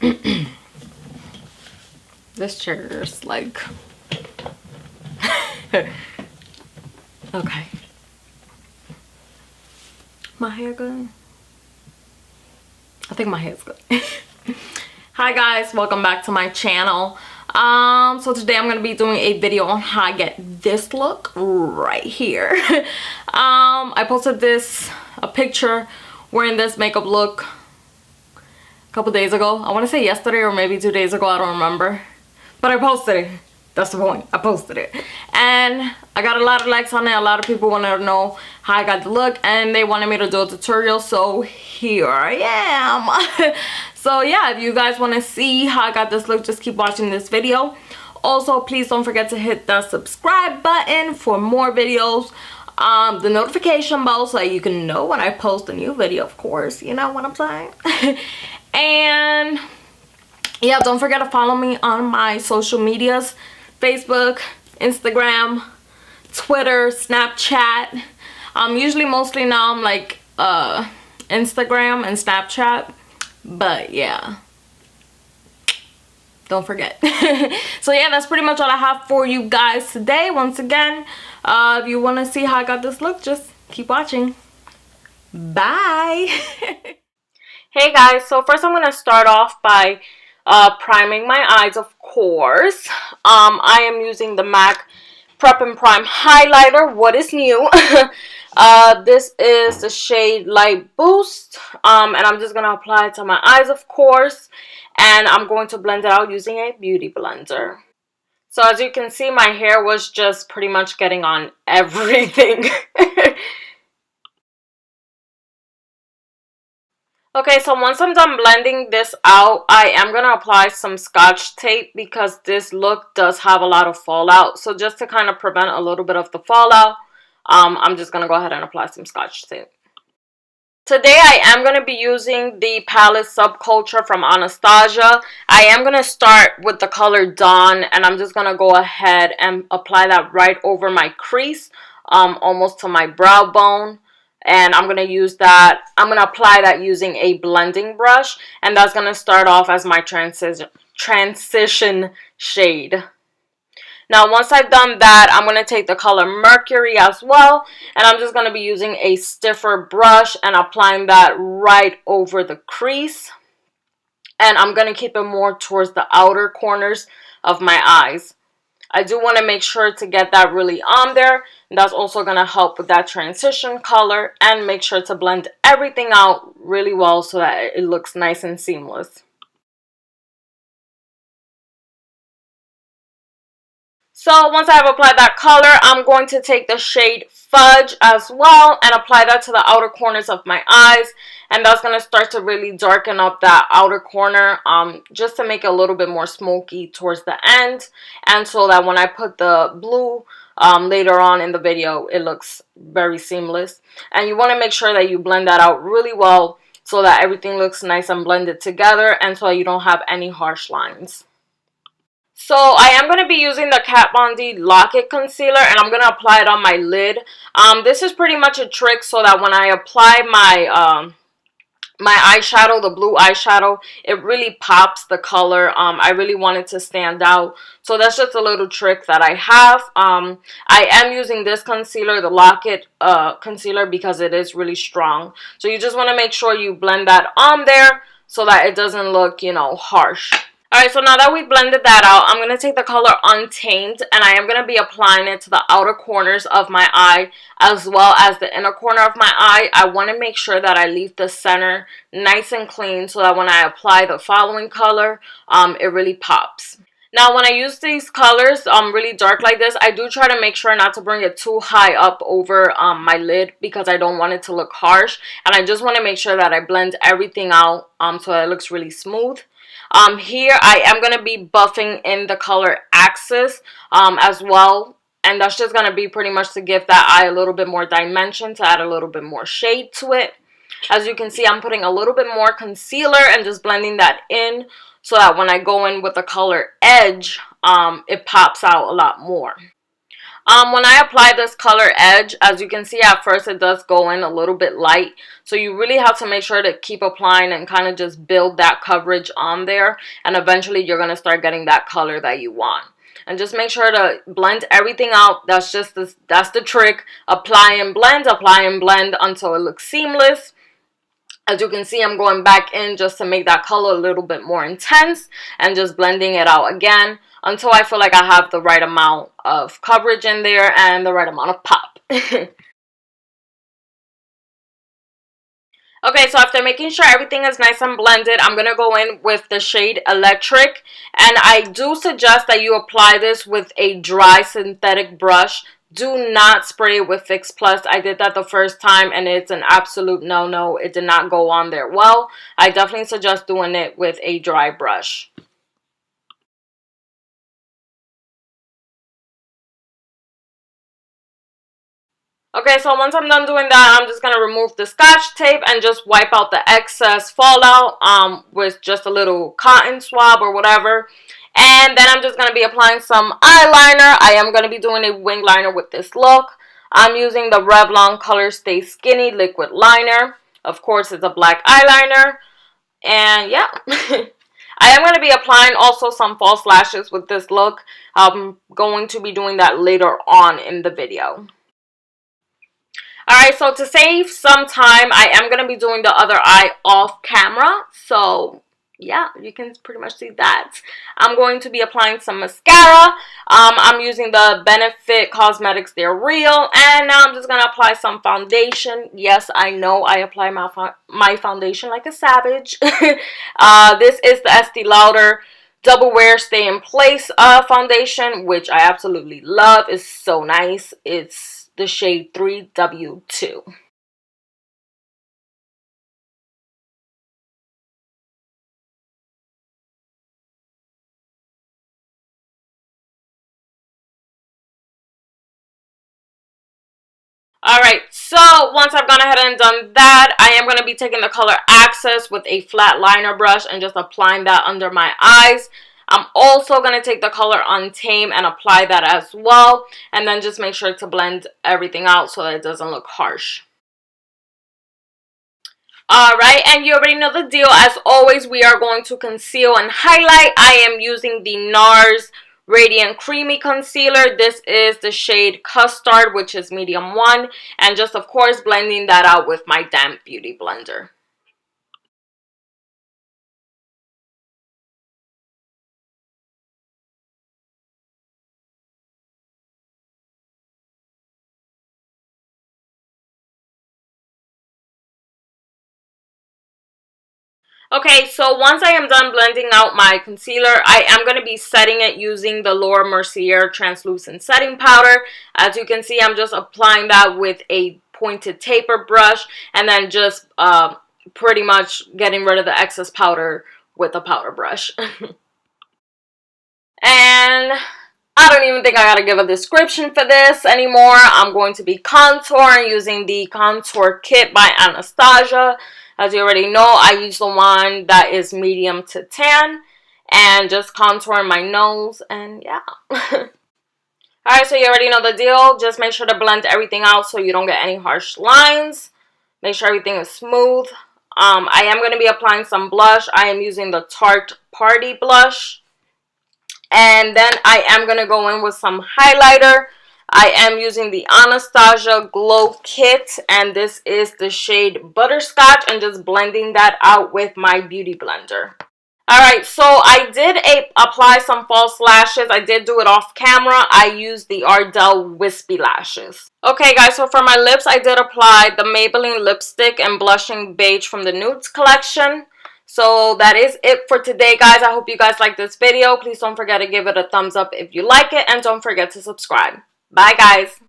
This chair is like... Okay. My hair good? I think my hair's good. Hi guys, welcome back to my channel. So today I'm gonna be doing a video on how I get this look right here. I posted a picture wearing this makeup look a couple days ago. I want to say yesterday or maybe 2 days ago, I don't remember, but I posted it. That's the point. I posted it and I got a lot of likes on it. A lot of people wanted to know how I got the look and they wanted me to do a tutorial, so here I am. So yeah, if you guys want to see how I got this look, just keep watching this video. Also, please don't forget to hit the subscribe button for more videos, the notification bell so that you can know when I post a new video, of course, you know what I'm saying. And yeah, don't forget to follow me on my social medias: Facebook, Instagram, Twitter, Snapchat. Usually mostly now I'm like Instagram and Snapchat, but yeah, don't forget. So yeah, that's pretty much all I have for you guys today. Once again, if you want to see how I got this look, just keep watching. Bye. Hey guys, so first I'm going to start off by priming my eyes, of course. I am using the MAC Prep and Prime highlighter. What is new? This is the shade Light Boost, and I'm just going to apply it to my eyes, of course, and I'm going to blend it out using a beauty blender. So as you can see, my hair was just pretty much getting on everything. Okay, so once I'm done blending this out, I am going to apply some Scotch tape because this look does have a lot of fallout. So just to kind of prevent a little bit of the fallout, I'm just going to go ahead and apply some Scotch tape. Today I am going to be using the palette Subculture from Anastasia. I am going to start with the color Dawn, and I'm just going to go ahead and apply that right over my crease, almost to my brow bone. And I'm going to use that, I'm going to apply that using a blending brush. And that's going to start off as my transition shade. Now, once I've done that, I'm going to take the color Mercury as well. And I'm just going to be using a stiffer brush and applying that right over the crease. And I'm going to keep it more towards the outer corners of my eyes. I do want to make sure to get that really on there. And that's also going to help with that transition color, and make sure to blend everything out really well so that it looks nice and seamless. So once I have applied that color, I'm going to take the shade Fudge as well and apply that to the outer corners of my eyes. And that's going to start to really darken up that outer corner, just to make it a little bit more smoky towards the end. And so that when I put the blue later on in the video, it looks very seamless. And you want to make sure that you blend that out really well so that everything looks nice and blended together, and so you don't have any harsh lines. So I am going to be using the Kat Von D Lock-It Concealer, and I'm going to apply it on my lid. This is pretty much a trick so that when I apply my my eyeshadow, the blue eyeshadow, it really pops the color. I really want it to stand out. So that's just a little trick that I have. I am using this concealer, the Lock-It concealer, because it is really strong. So you just want to make sure you blend that on there so that it doesn't look, you know, harsh. Alright, so now that we've blended that out, I'm going to take the color Untamed, and I am going to be applying it to the outer corners of my eye as well as the inner corner of my eye. I want to make sure that I leave the center nice and clean so that when I apply the following color, it really pops. Now, when I use these colors really dark like this, I do try to make sure not to bring it too high up over my lid because I don't want it to look harsh. And I just want to make sure that I blend everything out so that it looks really smooth. Here I am going to be buffing in the color Axis as well, and that's just going to be pretty much to give that eye a little bit more dimension, to add a little bit more shade to it. As you can see, I'm putting a little bit more concealer and just blending that in so that when I go in with the color Edge, it pops out a lot more. When I apply this color edge, as you can see at first it does go in a little bit light. So you really have to make sure to keep applying and kind of just build that coverage on there. And eventually you're going to start getting that color that you want. And just make sure to blend everything out. That's the trick. Apply and blend until it looks seamless. As you can see, I'm going back in just to make that color a little bit more intense and just blending it out again until I feel like I have the right amount of coverage in there and the right amount of pop. Okay, so after making sure everything is nice and blended, I'm going to go in with the shade Electric. And I do suggest that you apply this with a dry synthetic brush. Do not spray it with Fix Plus. I did that the first time and it's an absolute no-no. It did not go on there well. I definitely suggest doing it with a dry brush. Okay, so once I'm done doing that, I'm just going to remove the Scotch tape and just wipe out the excess fallout with just a little cotton swab or whatever. And then I'm just going to be applying some eyeliner. I am going to be doing a wing liner with this look. I'm using the Revlon Color Stay Skinny Liquid Liner. Of course, it's a black eyeliner. And yeah. I am going to be applying also some false lashes with this look. I'm going to be doing that later on in the video. Alright, so to save some time, I am going to be doing the other eye off camera. So, yeah, you can pretty much see that. I'm going to be applying some mascara. I'm using the Benefit Cosmetics They're Real. And now I'm just going to apply some foundation. Yes, I know I apply my foundation like a savage. This is the Estee Lauder Double Wear Stay in Place foundation, which I absolutely love. It's so nice. It's the shade 3W2. Alright, so once I've gone ahead and done that, I am going to be taking the color Access with a flat liner brush and just applying that under my eyes. I'm also going to take the color Untame and apply that as well. And then just make sure to blend everything out so that it doesn't look harsh. Alright, and you already know the deal. As always, we are going to conceal and highlight. I am using the Nars Radiant Creamy Concealer. This is the shade Custard, which is medium 1. And just, of course, blending that out with my damp beauty blender. Okay, so once I am done blending out my concealer, I am going to be setting it using the Mercier Translucent Setting Powder. As you can see, I'm just applying that with a pointed taper brush and then just pretty much getting rid of the excess powder with a powder brush. And I don't even think I gotta give a description for this anymore. I'm going to be contouring using the Contour Kit by Anastasia. As you already know, I use the one that is medium to tan. And just contouring my nose. And yeah. Alright, so you already know the deal. Just make sure to blend everything out so you don't get any harsh lines. Make sure everything is smooth. I am going to be applying some blush. I am using the Tarte Paaarty blush. And then I am going to go in with some highlighter. I am using the Anastasia Glow Kit, and this is the shade Butterscotch, and just blending that out with my beauty blender. Alright, so I did apply some false lashes. I did do it off camera. I used the Ardell Wispy Lashes. Okay guys, so for my lips, I did apply the Maybelline Lipstick and Blushing Beige from the Nudes collection. So that is it for today, guys. I hope you guys like this video. Please don't forget to give it a thumbs up if you like it, and don't forget to subscribe. Bye, guys.